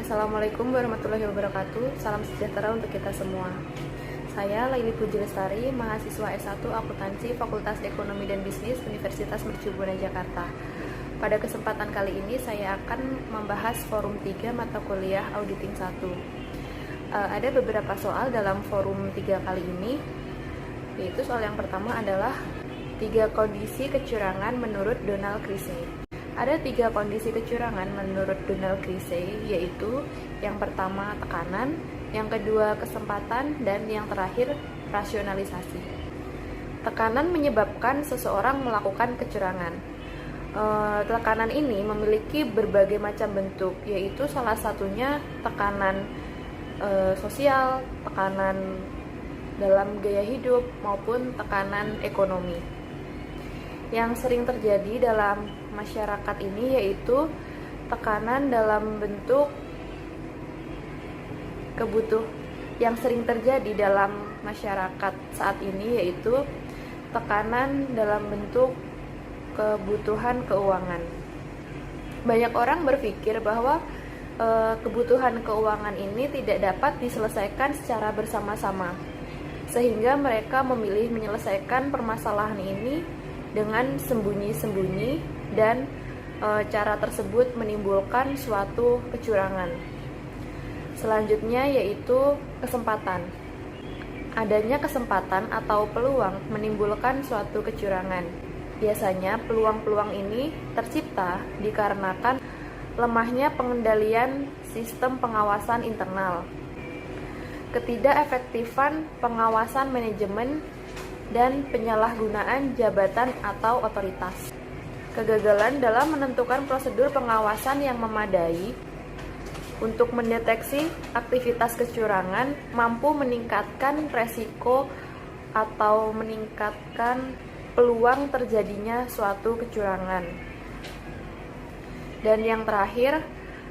Assalamualaikum warahmatullahi wabarakatuh. Salam sejahtera untuk kita semua. Saya Laili Puji Lestari, mahasiswa S1 Akuntansi Fakultas Ekonomi dan Bisnis Universitas Mercu Buana Jakarta. Pada kesempatan kali ini saya akan membahas forum 3 mata kuliah Auditing 1. Ada beberapa soal dalam forum 3 kali ini, yaitu soal yang pertama adalah 3 kondisi kecurangan menurut Donald Crissey. Ada 3 kondisi kecurangan menurut Donald Crissey, yaitu yang pertama tekanan, yang kedua kesempatan, dan yang terakhir rasionalisasi. Tekanan menyebabkan seseorang melakukan kecurangan. Tekanan ini memiliki berbagai macam bentuk, yaitu salah satunya tekanan sosial, tekanan dalam gaya hidup, maupun tekanan ekonomi. Yang sering terjadi dalam masyarakat ini yaitu tekanan dalam bentuk yang sering terjadi dalam masyarakat saat ini yaitu tekanan dalam bentuk kebutuhan keuangan. Banyak orang berpikir bahwa kebutuhan keuangan ini tidak dapat diselesaikan secara bersama-sama, sehingga mereka memilih menyelesaikan permasalahan ini dengan sembunyi-sembunyi, dan cara tersebut menimbulkan suatu kecurangan. Selanjutnya yaitu kesempatan. Adanya kesempatan atau peluang menimbulkan suatu kecurangan. Biasanya peluang-peluang ini tercipta dikarenakan lemahnya pengendalian sistem pengawasan internal, ketidakefektifan pengawasan manajemen, dan penyalahgunaan jabatan atau otoritas. Kegagalan dalam menentukan prosedur pengawasan yang memadai untuk mendeteksi aktivitas kecurangan mampu meningkatkan resiko atau meningkatkan peluang terjadinya suatu kecurangan. Dan yang terakhir,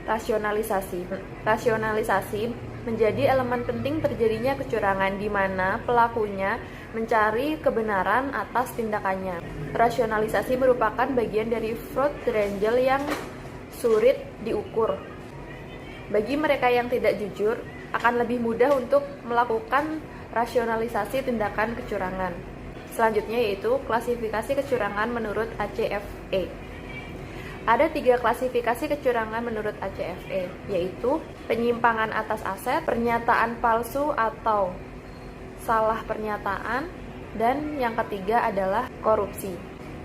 rasionalisasi. Rasionalisasi menjadi elemen penting terjadinya kecurangan di mana pelakunya mencari kebenaran atas tindakannya. Rasionalisasi merupakan bagian dari fraud triangle yang sulit diukur. Bagi mereka yang tidak jujur, akan lebih mudah untuk melakukan rasionalisasi tindakan kecurangan. Selanjutnya yaitu klasifikasi kecurangan menurut ACFE. Ada 3 klasifikasi kecurangan menurut ACFE, yaitu penyimpangan atas aset, pernyataan palsu atau salah pernyataan, dan yang ketiga adalah korupsi.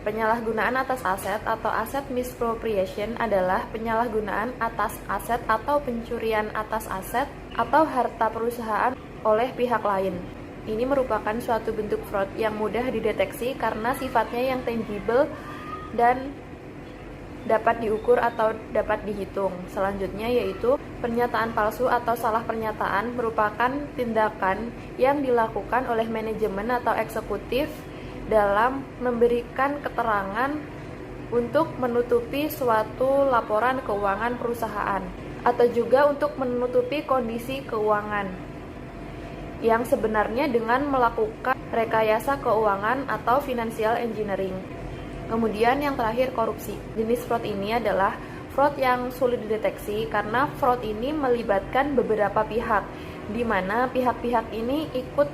Penyalahgunaan atas aset atau asset misappropriation adalah penyalahgunaan atas aset atau pencurian atas aset atau harta perusahaan oleh pihak lain. Ini merupakan suatu bentuk fraud yang mudah dideteksi karena sifatnya yang tangible dan dapat diukur atau dapat dihitung. Selanjutnya yaitu pernyataan palsu atau salah pernyataan merupakan tindakan yang dilakukan oleh manajemen atau eksekutif dalam memberikan keterangan untuk menutupi suatu laporan keuangan perusahaan atau juga untuk menutupi kondisi keuangan yang sebenarnya dengan melakukan rekayasa keuangan atau financial engineering. Kemudian yang terakhir korupsi. Jenis fraud ini adalah fraud yang sulit dideteksi karena fraud ini melibatkan beberapa pihak, di mana pihak-pihak ini ikut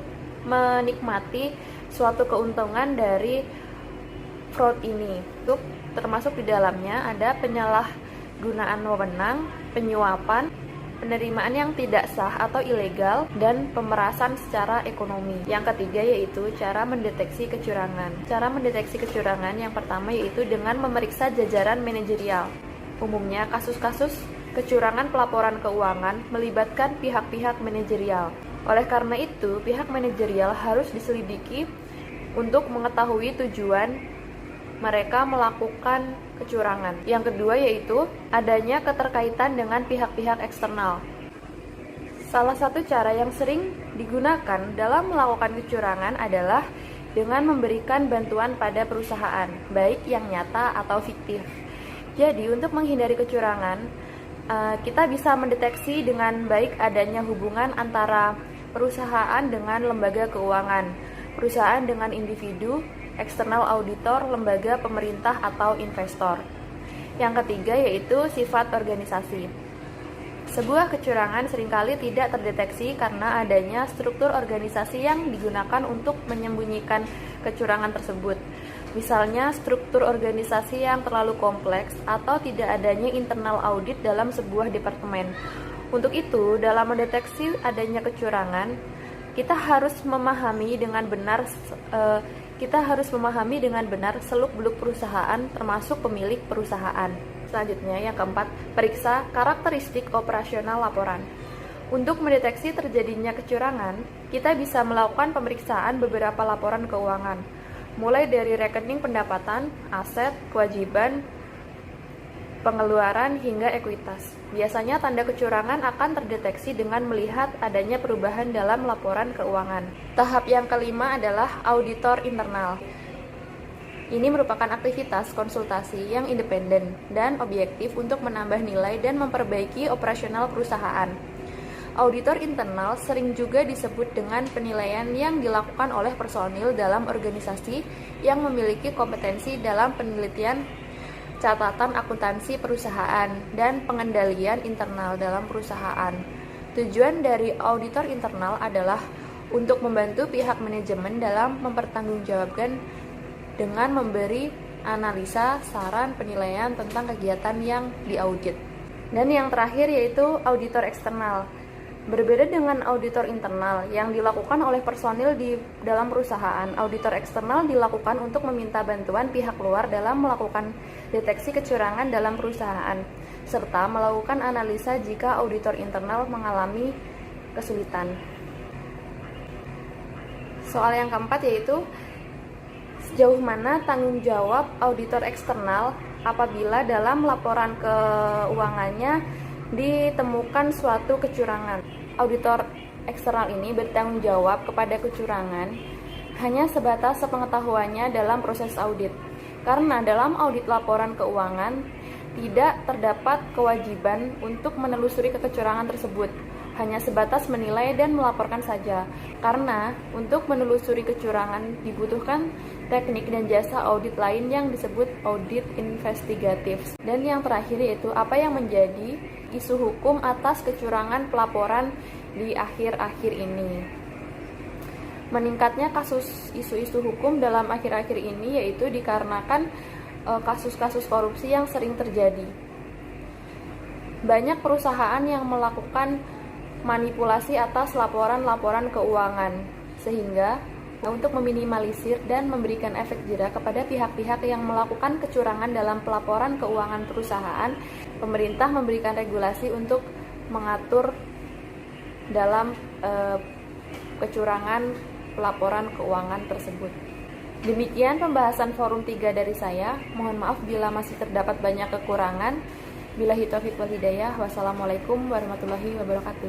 menikmati suatu keuntungan dari fraud ini. Itu termasuk di dalamnya ada penyalahgunaan wewenang, penyuapan, penerimaan yang tidak sah atau ilegal, dan pemerasan secara ekonomi. Yang ketiga yaitu cara mendeteksi kecurangan. Cara mendeteksi kecurangan yang pertama yaitu dengan memeriksa jajaran manajerial. Umumnya kasus-kasus kecurangan pelaporan keuangan melibatkan pihak-pihak manajerial. Oleh karena itu, pihak manajerial harus diselidiki untuk mengetahui tujuan mereka melakukan kecurangan. Yang kedua yaitu adanya keterkaitan dengan pihak-pihak eksternal. Salah satu cara yang sering digunakan dalam melakukan kecurangan adalah dengan memberikan bantuan pada perusahaan, baik yang nyata atau fiktif. Jadi untuk menghindari kecurangan, kita bisa mendeteksi dengan baik adanya hubungan antara perusahaan dengan lembaga keuangan, perusahaan dengan individu, eksternal auditor, lembaga pemerintah atau investor. Yang ketiga yaitu sifat organisasi. Sebuah kecurangan seringkali tidak terdeteksi karena adanya struktur organisasi yang digunakan untuk menyembunyikan kecurangan tersebut. Misalnya, struktur organisasi yang terlalu kompleks atau tidak adanya internal audit dalam sebuah departemen. Untuk itu, dalam mendeteksi adanya kecurangan, kita harus memahami dengan benar seluk-beluk perusahaan termasuk pemilik perusahaan. Selanjutnya, yang keempat, periksa karakteristik operasional laporan. Untuk mendeteksi terjadinya kecurangan, kita bisa melakukan pemeriksaan beberapa laporan keuangan, mulai dari rekening pendapatan, aset, kewajiban, pengeluaran, hingga ekuitas. Biasanya tanda kecurangan akan terdeteksi dengan melihat adanya perubahan dalam laporan keuangan. Tahap yang kelima adalah auditor internal. Ini merupakan aktivitas konsultasi yang independen dan objektif untuk menambah nilai dan memperbaiki operasional perusahaan. Auditor internal sering juga disebut dengan penilaian yang dilakukan oleh personil dalam organisasi yang memiliki kompetensi dalam penelitian, catatan akuntansi perusahaan, dan pengendalian internal dalam perusahaan. Tujuan dari auditor internal adalah untuk membantu pihak manajemen dalam mempertanggungjawabkan dengan memberi analisa, saran, penilaian tentang kegiatan yang diaudit. Dan yang terakhir yaitu auditor eksternal. Berbeda dengan auditor internal yang dilakukan oleh personil di dalam perusahaan, auditor eksternal dilakukan untuk meminta bantuan pihak luar dalam melakukan deteksi kecurangan dalam perusahaan, serta melakukan analisa jika auditor internal mengalami kesulitan. Soal yang keempat yaitu sejauh mana tanggung jawab auditor eksternal apabila dalam laporan keuangannya ditemukan suatu kecurangan. Auditor eksternal ini bertanggung jawab kepada kecurangan hanya sebatas sepengetahuannya dalam proses audit. Karena dalam audit laporan keuangan tidak terdapat kewajiban untuk menelusuri kecurangan tersebut, hanya sebatas menilai dan melaporkan saja. Karena untuk menelusuri kecurangan dibutuhkan teknik dan jasa audit lain yang disebut audit investigatif. Dan yang terakhir yaitu apa yang menjadi isu hukum atas kecurangan pelaporan di akhir-akhir ini. Meningkatnya kasus isu-isu hukum dalam akhir-akhir ini yaitu dikarenakan kasus-kasus korupsi yang sering terjadi. Banyak perusahaan yang melakukan manipulasi atas laporan-laporan keuangan, sehingga untuk meminimalisir dan memberikan efek jera kepada pihak-pihak yang melakukan kecurangan dalam pelaporan keuangan perusahaan, pemerintah memberikan regulasi untuk mengatur dalam kecurangan pelaporan keuangan tersebut. Demikian pembahasan forum 3 dari saya. Mohon maaf bila masih terdapat banyak kekurangan. Billahi taufiq wal hidayah. Wassalamualaikum warahmatullahi wabarakatuh.